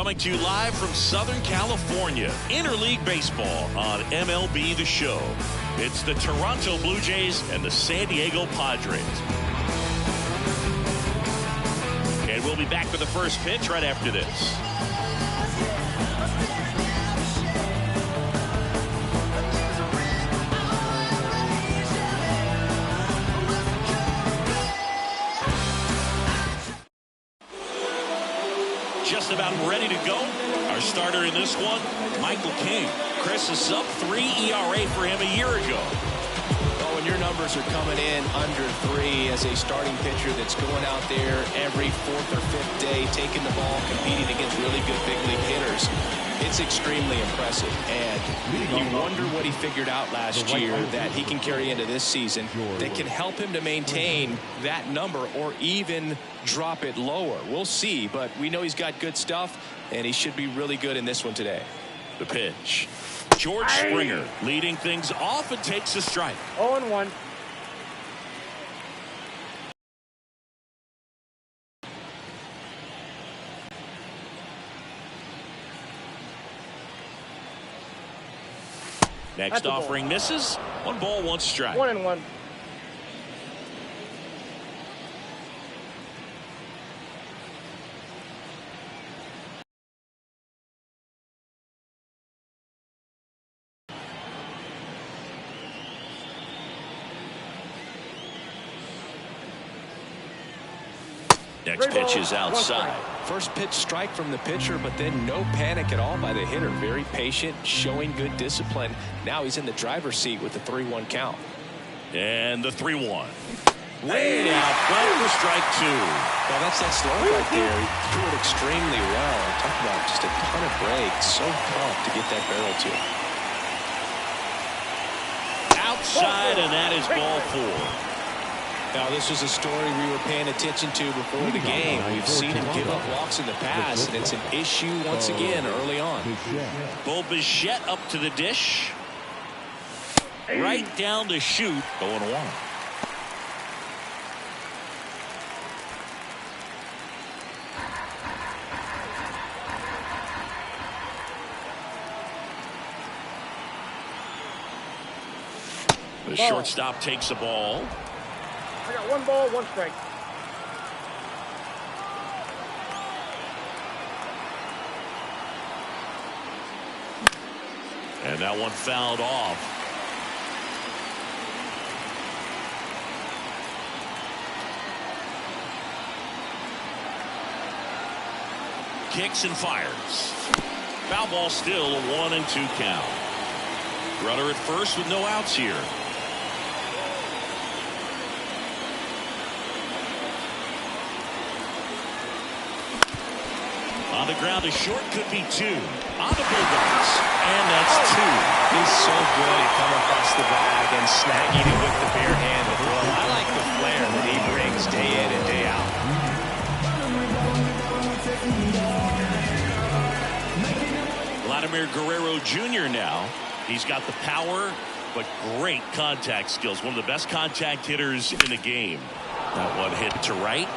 Coming to you live from Southern California, Interleague Baseball on MLB The Show. It's the Toronto Blue Jays and the San Diego Padres. And we'll be back with the first pitch right after this. Just about ready to go. Our starter in this one, Michael King. Chris, a sub-3 ERA for him a year ago. Oh, and your numbers are coming in under 3 as a starting pitcher that's going out there every 4th or 5th day, taking the ball, competing against really good big league hitters. It's extremely impressive, and you wonder what he figured out last year that he can carry into this season that can help him to maintain that number or even drop it lower. We'll see, but we know he's got good stuff, and he should be really good in this one today. The pitch. George Springer leading things off and takes a strike. 0-1. Next offering misses. 1 ball, 1 strike. 1-1. Next pitch is outside. First pitch strike from the pitcher, but then no panic at all by the hitter. Very patient, showing good discipline. Now he's in the driver's seat with the 3-1 count. And the 3-1. Way out front for strike 2. Well, that's that slow right there. He threw it extremely well. Talk about just a ton of breaks. So tough to get that barrel to. Outside, and that is ball 4. Now, this was a story we were paying attention to before the game. We've seen him give up walks in the past, and it's an issue once again early on. Bo Bichette up to the dish. Right down to shoot. 0-1. The shortstop takes the ball. I got 1 ball, 1 strike. And that one fouled off. Kicks and fires. Foul ball still, a 1-2 count. Runner at first with no outs here. On the ground, a short could be 2. On the Bogarts, and that's 2. He's so good at coming across the bag and snagging it with the bare hand. Well, I like the flair that he brings day in and day out. Vladimir Guerrero Jr. now. He's got the power, but great contact skills. One of the best contact hitters in the game. That one hit to right.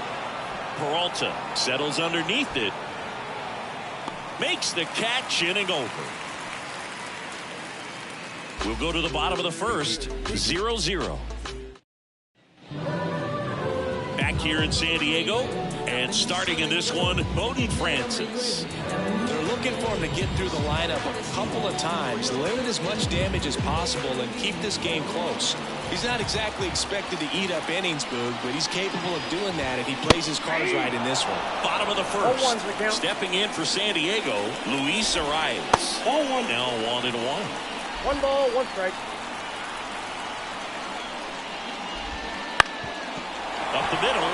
Peralta settles underneath it. Makes the catch, inning over. We'll go to the bottom of the first. 0-0. Back here in San Diego, and starting in this one, Bowden Francis. They're looking for him to get through the lineup a couple of times, limit as much damage as possible, and keep this game close. He's not exactly expected to eat up innings, Boog, but he's capable of doing that if he plays his cards right in this one. Bottom of the first. Stepping in for San Diego, Luis Arias. Ball 1. Now 1-1. 1 ball, 1 strike. Up the middle.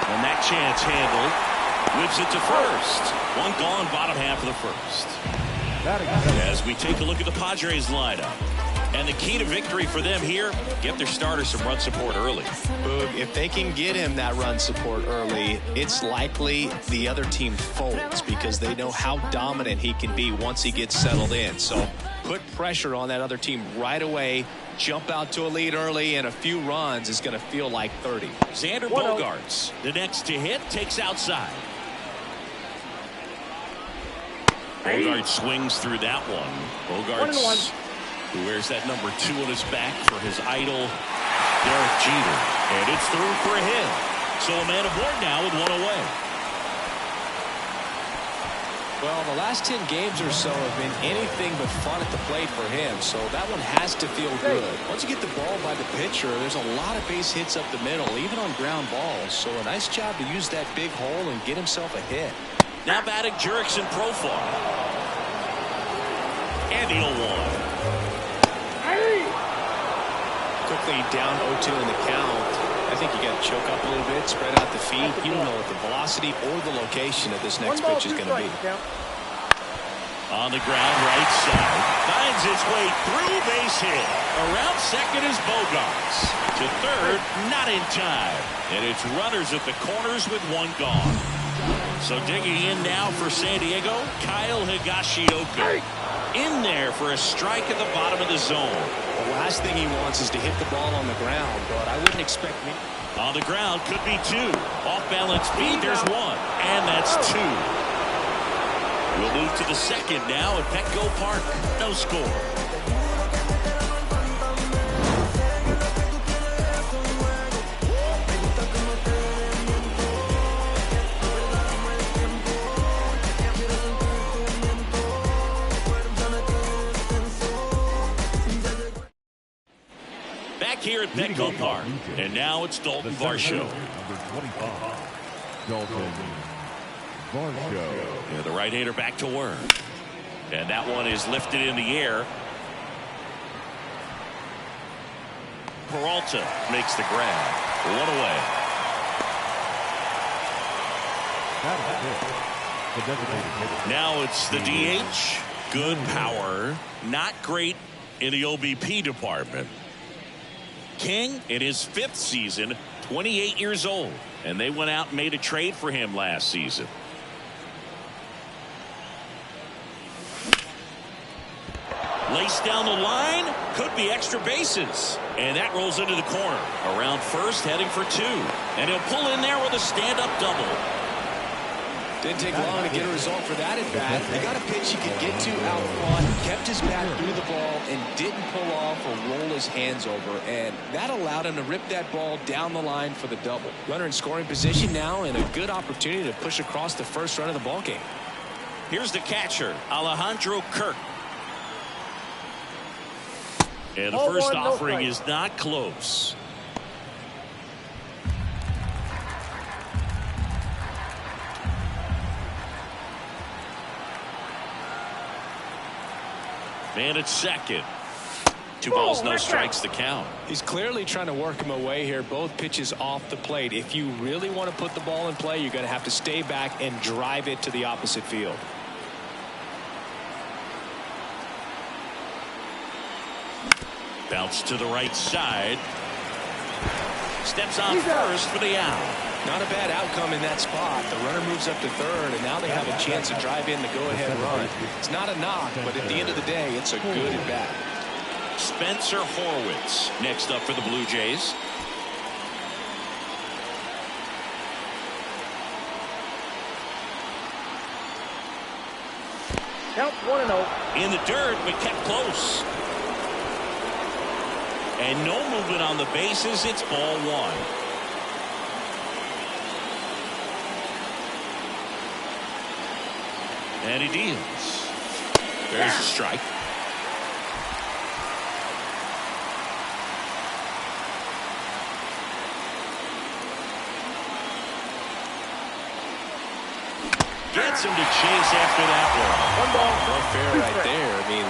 And that chance handled. Whips it to first. 1 gone, bottom half of the first. As we take a look at the Padres lineup. And the key to victory for them here, get their starter some run support early. Boog, if they can get him that run support early, it's likely the other team folds because they know how dominant he can be once he gets settled in. So put pressure on that other team right away. Jump out to a lead early, and a few runs is going to feel like 30. Xander Bogaerts, the next to hit, takes outside. Bogart swings through that one. Bogart's who wears that number 2 on his back for his idol, Derek Jeter. And it's through for a hit. So a man aboard now with 1 away. Well, the last 10 games or so have been anything but fun at the plate for him, so that one has to feel good. Once you get the ball by the pitcher, there's a lot of base hits up the middle, even on ground balls. So a nice job to use that big hole and get himself a hit. Now batting Jurickson Profar. And the 0-1. Quickly down 0-2 in the count. I think you got to choke up a little bit, spread out the feet. You don't know what the velocity or the location of this next pitch is going to be. On the ground, right side. Finds his way through, base hit. Around second is Bogarts. To third, not in time. And it's runners at the corners with 1 gone. So digging in now for San Diego, Kyle Higashioka. In there for a strike at the bottom of the zone. The last thing he wants is to hit the ball on the ground, but I wouldn't expect me. On the ground could be 2. Off balance feet, there's 1. And that's 2. We'll move to the second now at Petco Park. No score. Here at Petco Park, and now it's Dalton Varsho. Dalton Varsho. Yeah, the right-hander back to work, and that one is lifted in the air. Peralta makes the grab. 1 away. Now it's the DH. Good power, not great in the OBP department. King in his 5th season, 28 years old, and they went out and made a trade for him last season. Laced down the line, could be extra bases, and that rolls into the corner. Around first, heading for 2, and he'll pull in there with a stand-up double. Didn't take long to get a result for that at bat. He got a pitch he could get to out front, kept his bat through the ball, and didn't pull off or roll his hands over. And that allowed him to rip that ball down the line for the double. Runner in scoring position now, and a good opportunity to push across the first run of the ball game. Here's the catcher, Alejandro Kirk. And the first offering is not close. Man at second. 2 balls, no strikes, the count. He's clearly trying to work him away here. Both pitches off the plate. If you really want to put the ball in play, you're going to have to stay back and drive it to the opposite field. Bounce to the right side. Steps on first for the out. Not a bad outcome in that spot. The runner moves up to third, and now they have a chance to drive in the go-ahead run. It's not a knock, but at the end of the day, it's a good at bat. Spencer Horwitz next up for the Blue Jays. Count 1-0. In the dirt, but kept close. And no movement on the bases. It's ball 1. And he deals. There's a strike. Gets him to chase after that one. 1 ball. Well, fair right there. I mean,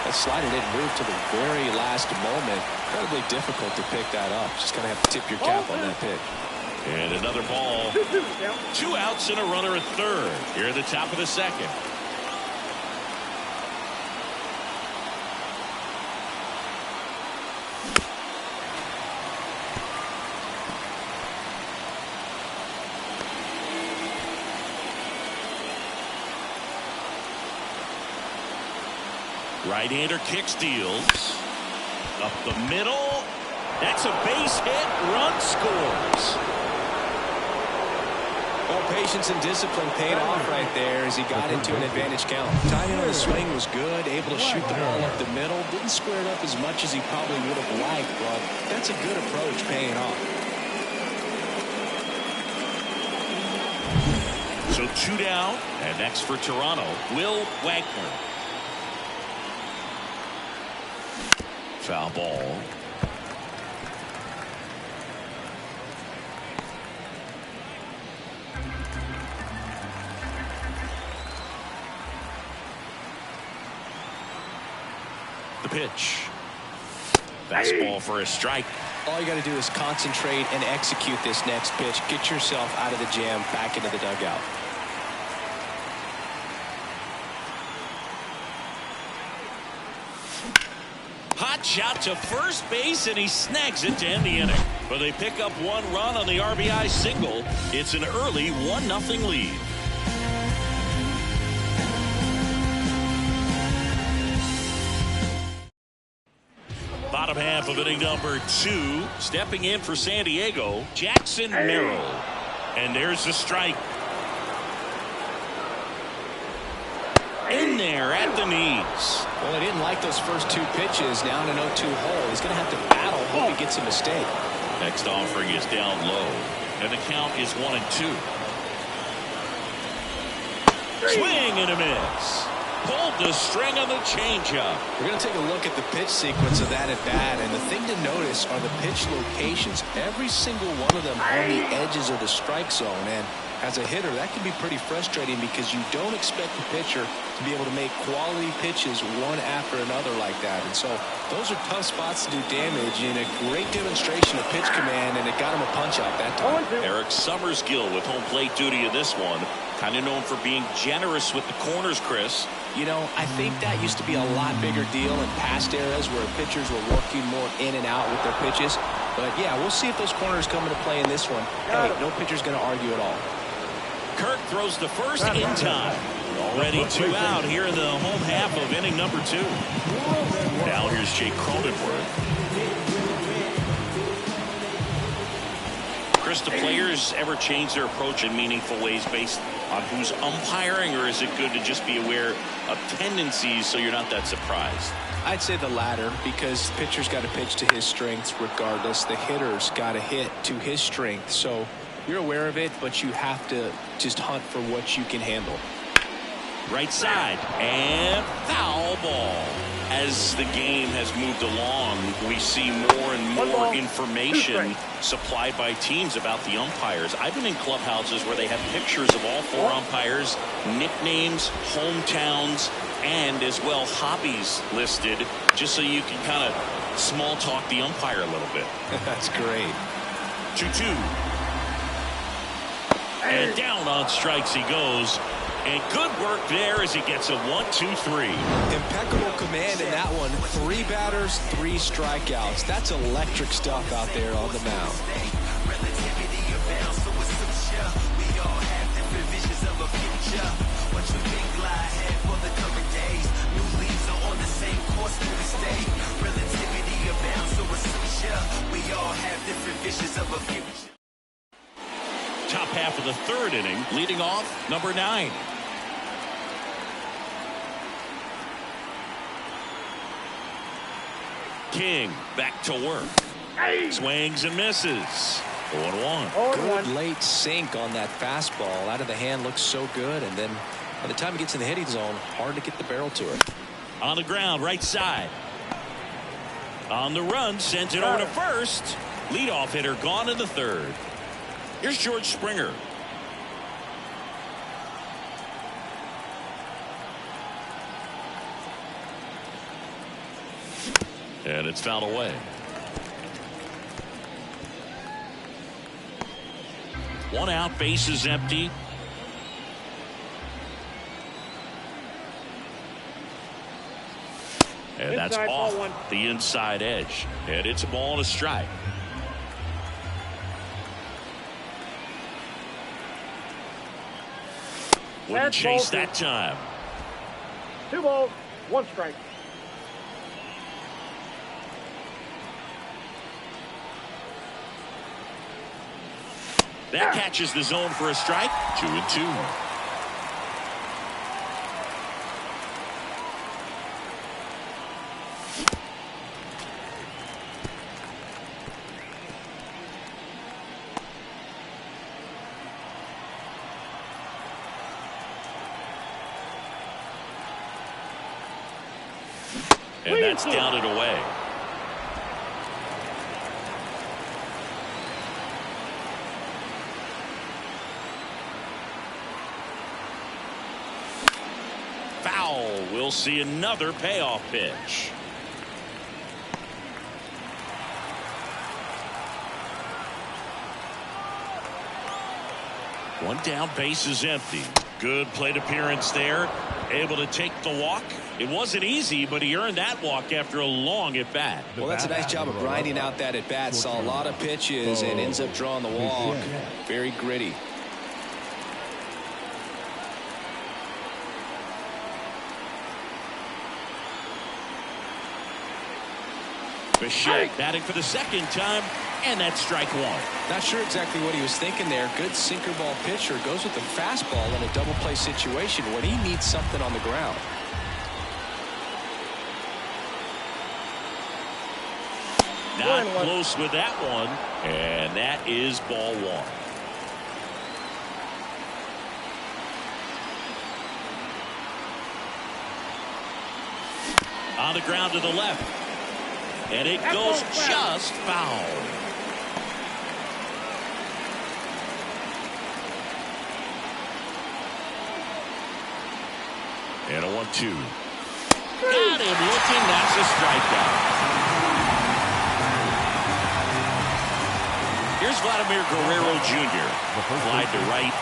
that slider didn't move to the very last moment. Incredibly difficult to pick that up. Just kind of have to tip your cap on that pitch. And another ball. 2 outs and a runner at third. Here at the top of the second. Right-hander kick steals. Up the middle. That's a base hit. Run scores. Well, patience and discipline paid off right there as he got into an advantage count. Timing on the swing was good, able to shoot the ball up the middle. Didn't square it up as much as he probably would have liked, but that's a good approach paying off. So 2 down, and next for Toronto, Will Wagner. Foul ball. The pitch. Fastball for a strike. All you got to do is concentrate and execute this next pitch. Get yourself out of the jam, back into the dugout. Hot shot to first base, and he snags it to end the inning. But they pick up 1 run on the RBI single. It's an early 1-0 lead. Bottom half of inning number 2. Stepping in for San Diego, Jackson Merrill. And there's the strike. In there at the knees. Well, he didn't like those first 2 pitches. Now in an 0-2 hole. He's going to have to battle. Hope he gets a mistake. Next offering is down low. And the count is 1-2. Swing and a miss. Pulled the string on the changeup. We're going to take a look at the pitch sequence of that at bat, and the thing to notice are the pitch locations. Every single one of them on the edges of the strike zone, and as a hitter, that can be pretty frustrating because you don't expect the pitcher to be able to make quality pitches one after another like that. And so those are tough spots to do damage, and a great demonstration of pitch command, and it got him a punch out that time. Eric Summerskill with home plate duty in this one. Kind of known for being generous with the corners, Chris. You know, I think that used to be a lot bigger deal in past eras where pitchers were working more in and out with their pitches. But, yeah, we'll see if those corners come into play in this one. Hey, no pitcher's going to argue at all. Kirk throws the first in time. Already 2 out here in the home half of inning number 2. Now here's Jake Cronenworth. Chris, do players ever change their approach in meaningful ways based on who's umpiring, or is it good to just be aware of tendencies so you're not that surprised? I'd say the latter, because the pitcher's got to pitch to his strengths regardless. The hitter's got to hit to his strength. So you're aware of it, but you have to just hunt for what you can handle. Right side, and foul ball. As the game has moved along, we see more and more information supplied by teams about the umpires. I've been in clubhouses where they have pictures of all 4 umpires, nicknames, hometowns, and as well hobbies listed, just so you can kind of small talk the umpire a little bit. That's great. 2-2. And down on strikes he goes. And good work there as he gets a 1-2-3. Impeccable command in that one. 3 batters, 3 strikeouts. That's electric stuff out there on the mound. Top half of the 3rd inning, leading off number 9. King back to work. Swings and misses. 0-1. Good late sink on that fastball. Out of the hand, looks so good, and then by the time he gets in the hitting zone, hard to get the barrel to it. On the ground, right side. On the run, sends it over to first. Leadoff hitter gone in the 3rd. Here's George Springer. And it's fouled away. One out, base is empty. And that's off the inside edge. And it's a ball and a strike. Wouldn't chase that time. 2 balls, 1 strike. That catches the zone for a strike. 2-2. And that's down and away. Foul. We'll see another payoff pitch. One down, base is empty. Good plate appearance there. Able to take the walk. It wasn't easy, but he earned that walk after a long at bat. Well, that's a nice job of grinding out that at bat. Saw a lot of pitches and ends up drawing the walk. Very gritty. Bichette batting for the second time, and that's strike one. Not sure exactly what he was thinking there. Good sinker ball pitcher goes with the fastball in a double play situation when he needs something on the ground. Not close with that one, and that is ball one. On the ground to the left. And it goes just foul. And a 1-2. Got him looking. That's a strikeout. Here's Vladimir Guerrero Jr. Fly to right.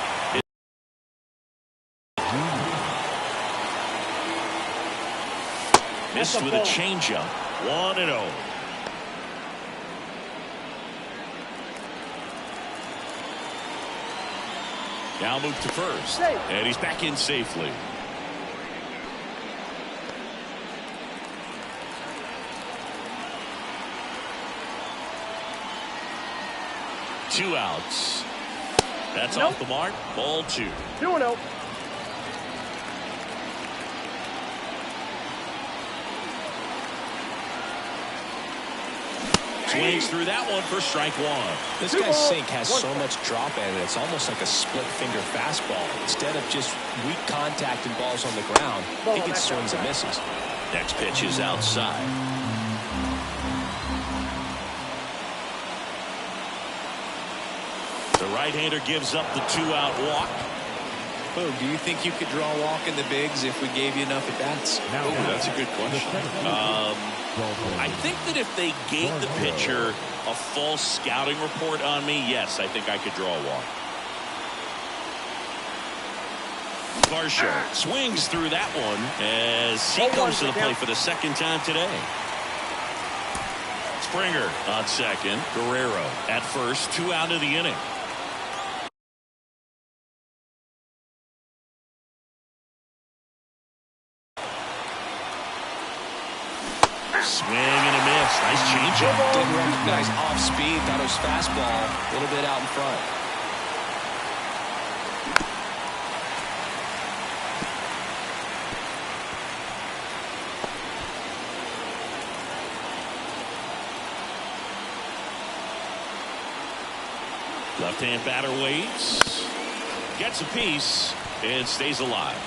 Missed with a changeup. 1-0. Now move to first. And he's back in safely. Two outs. That's off the mark. Ball two. 2-0. Swings through that one for strike one. This guy's sink has so much drop in it. It's almost like a split finger fastball. Instead of just weak contact and balls on the ground, he gets swings and misses. Next pitch is outside. The right-hander gives up the 2-out walk. Boog, do you think you could draw a walk in the bigs if we gave you enough at bats? Oh, that's a good question. I think that if they gave the pitcher a false scouting report on me, yes, I think I could draw a walk. Varsho swings through that one as he comes to the plate for the second time today. Springer on second. Guerrero at first. 2 out of the inning. Swing and a miss. Nice changeup. Didn't recognize off speed. Thought it was fastball. A little bit out in front. Left-hand batter waits. Gets a piece and stays alive.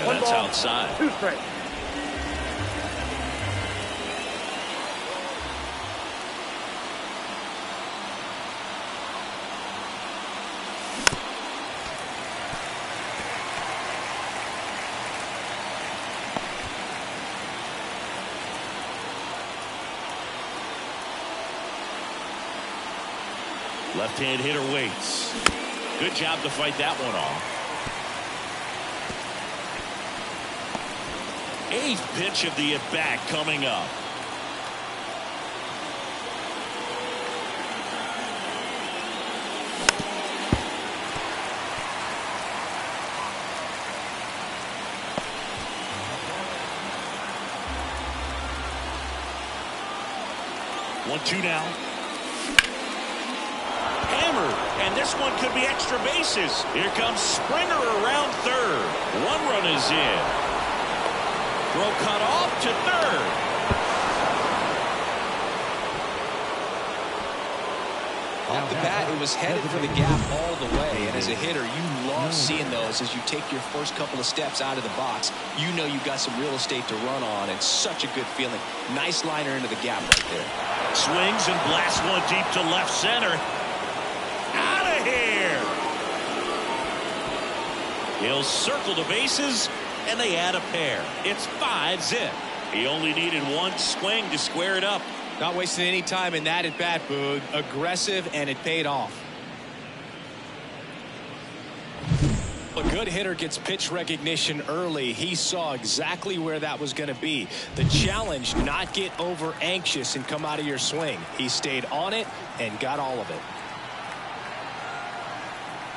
And that's outside. 2 strikes. Left-hand hitter waits. Good job to fight that one off. 8th pitch of the at-bat coming up. 1-2 now. Hammered, and this one could be extra bases. Here comes Springer around third. One run is in. Throw cut off to third. Off the bat, it was headed for the gap all the way. And as a hitter, you love seeing those as you take your first couple of steps out of the box. You know you got some real estate to run on. It's such a good feeling. Nice liner into the gap right there. Swings and blasts one deep to left center. Out of here. He'll circle the bases, and they add a pair. It's 5-zip. He only needed one swing to square it up. Not wasting any time in that at bat, Boog. Aggressive, and it paid off. A good hitter gets pitch recognition early. He saw exactly where that was going to be. The challenge, not get over anxious and come out of your swing. He stayed on it and got all of it.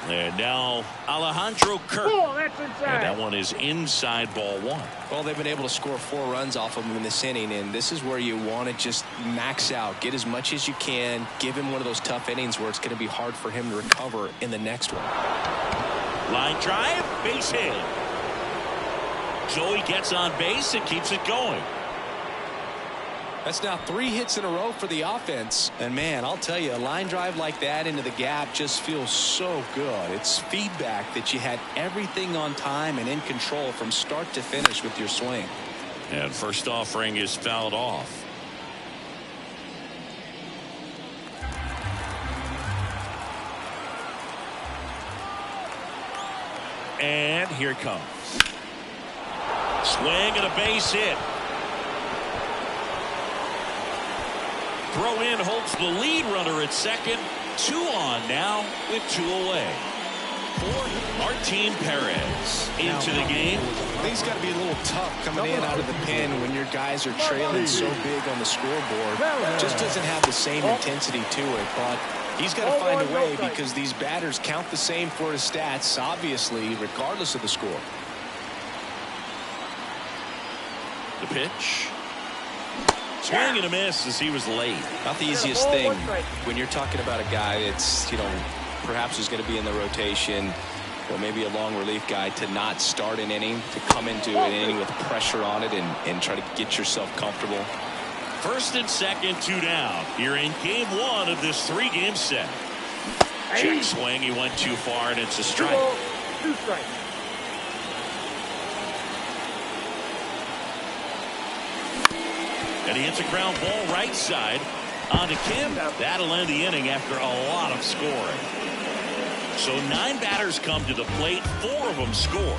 And now Alejandro Kirk. Oh, that's inside. And that one is inside ball one. Well, they've been able to score 4 runs off of him in this inning, and this is where you want to just max out. Get as much as you can. Give him one of those tough innings where it's going to be hard for him to recover in the next one. Line drive, base hit. Joey gets on base and keeps it going. That's now 3 hits in a row for the offense. And, man, I'll tell you, a line drive like that into the gap just feels so good. It's feedback that you had everything on time and in control from start to finish with your swing. And first offering is fouled off. And here it comes. Swing and a base hit. Throw in holds the lead runner at second. 2 on now with 2 away. For Martin Perez into the game. Things got to be a little tough coming in out of the pen when your guys are trailing so big on the scoreboard. Just doesn't have the same intensity to it, but he's got to find a way because these batters count the same for his stats, obviously, regardless of the score. The pitch. Swing and a miss as he was late. Not the easiest thing when you're talking about a guy that's, perhaps is going to be in the rotation or maybe a long relief guy to not start an inning, to come into an inning with pressure on it and try to get yourself comfortable. First and second, 2 down. Here in game 1 of this 3-game set. Check swing. He went too far, and it's a strike. 2 strikes. And he hits a ground ball right side onto Kim. That'll end the inning after a lot of scoring. So 9 batters come to the plate. 4 of them score.